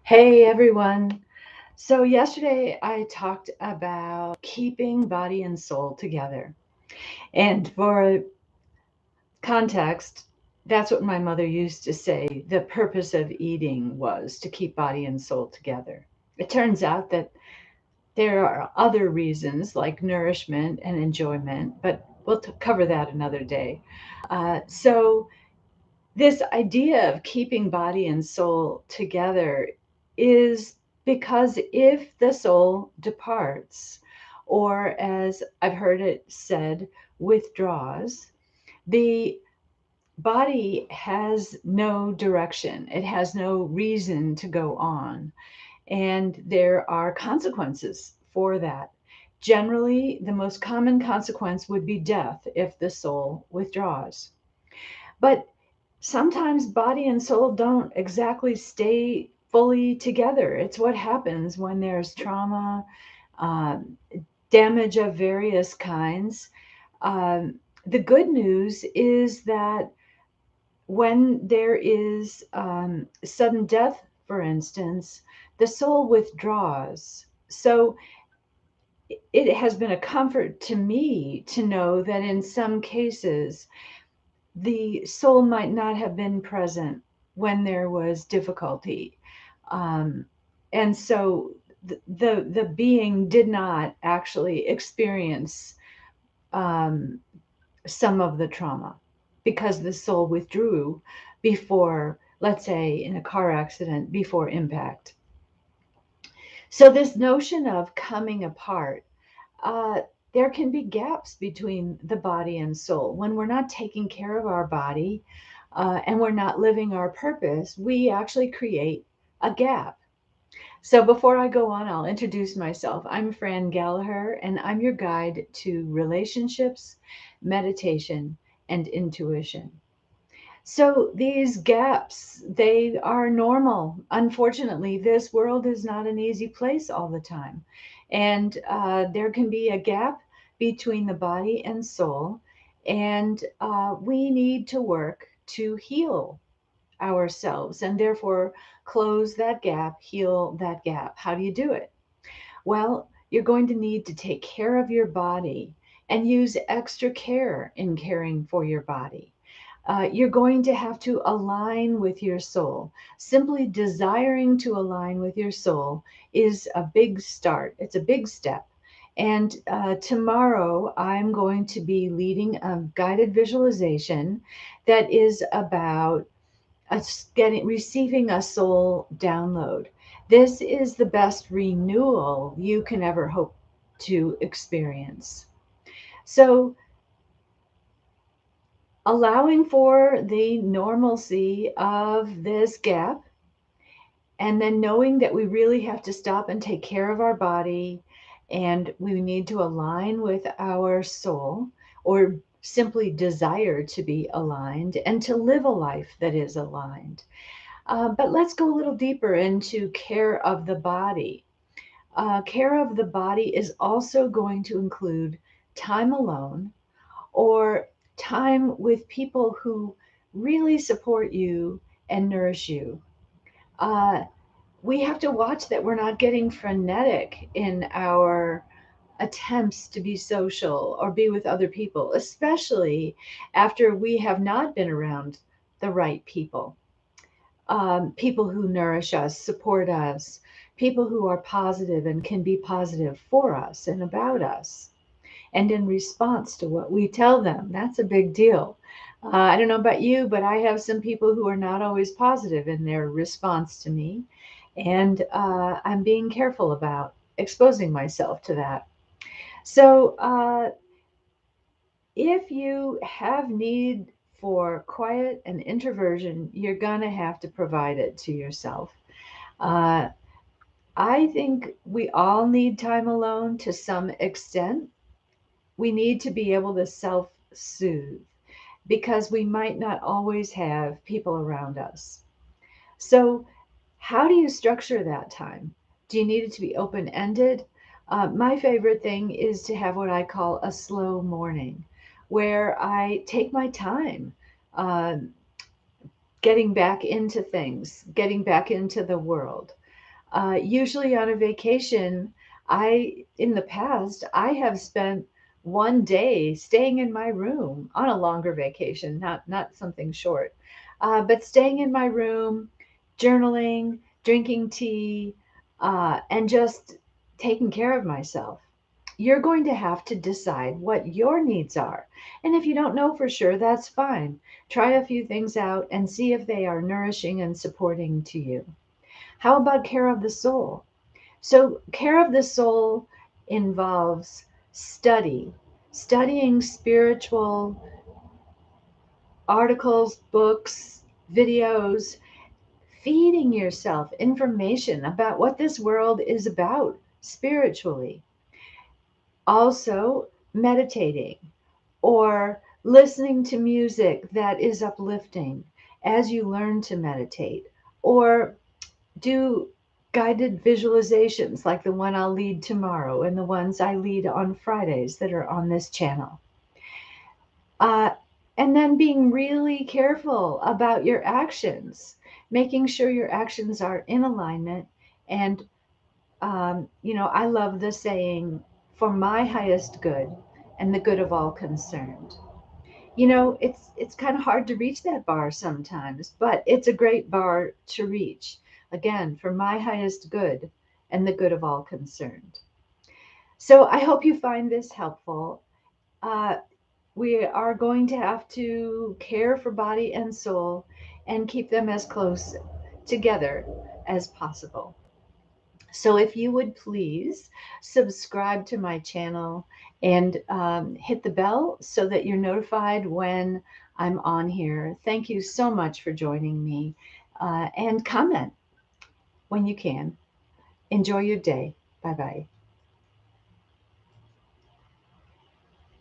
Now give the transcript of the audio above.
Hey everyone. So, yesterday I talked about keeping body and soul together. And for context, that's what my mother used to say the purpose of eating was to keep body and soul together. It turns out that there are other reasons like nourishment and enjoyment, but we'll cover that another day. So, this idea of keeping body and soul together is because if the soul departs, or as I've heard it said, withdraws, the body has no direction. It has no reason to go on. And there are consequences for that. Generally, the most common consequence would be death if the soul withdraws. But sometimes body and soul don't exactly stay fully together. It's what happens when there's trauma, um, damage of various kinds. The good news is that when there is sudden death, for instance, the soul withdraws. So it has been a comfort to me to know that in some cases, the soul might not have been present when there was difficulty. Um, and so the being did not actually experience um, some of the trauma because the soul withdrew before, let's say, in a car accident, before impact. So, this notion of coming apart, uh, there can be gaps between the body and soul. When we're not taking care of our body and we're not living our purpose, we actually create a gap. So before I go on, I'll introduce myself. I'm Fran Gallagher, and I'm your guide to relationships, meditation, and intuition. So these gaps, they are normal. Unfortunately, this world is not an easy place all the time. And there can be a gap between the body and soul. And we need to work to heal ourselves and therefore close that gap, heal that gap. How do you do it? Well, you're going to need to take care of your body and use extra care in caring for your body. You're going to have to align with your soul. Simply desiring to align with your soul is a big start, it's a big step. And tomorrow, I'm going to be leading a guided visualization that is about us getting receiving a soul download. This is the best renewal you can ever hope to experience. So, allowing for the normalcy of this gap, and then knowing that we really have to stop and take care of our body, and we need to align with our soul, or simply desire to be aligned and to live a life that is aligned. But let's go a little deeper into care of the body. Care of the body is also going to include time alone or time with people who really support you and nourish you. Uh, we have to watch that we're not getting frenetic in our attempts to be social or be with other people, especially after we have not been around the right people. People who nourish us, support us, people who are positive and can be positive for us and about us, and in response to what we tell them. That's a big deal. I don't know about you, but I have some people who are not always positive in their response to me, and I'm being careful about exposing myself to that. So, if you have need for quiet and introversion, you're going to have to provide it to yourself. Uh, I think we all need time alone to some extent. We need to be able to self soothe because we might not always have people around us. So, how do you structure that time? Do you need it to be open ended? My favorite thing is to have what I call a slow morning, where I take my time uh, getting back into things, getting back into the world. Usually on a vacation, in the past, I have spent one day staying in my room on a longer vacation, not something short, but staying in my room, journaling, drinking tea, and just taking care of myself. You're going to have to decide what your needs are. And if you don't know for sure, that's fine. Try a few things out and see if they are nourishing and supporting to you. How about care of the soul? So, care of the soul involves studying spiritual articles, books, videos, feeding yourself information about what this world is about spiritually. Also, meditating or listening to music that is uplifting as you learn to meditate, or do guided visualizations like the one I'll lead tomorrow and the ones I lead on Fridays that are on this channel. Uh, and then being really careful about your actions, making sure your actions are in alignment. And, I love the saying, for my highest good and the good of all concerned. It's kind of hard to reach that bar sometimes, but it's a great bar to reach. Again, for my highest good and the good of all concerned. So I hope you find this helpful. Uh, we are going to have to care for body and soul and keep them as close together as possible. So if you would please subscribe to my channel and hit the bell so that you're notified when I'm on here. Thank you so much for joining me, and comment when you can. Enjoy your day. Bye bye.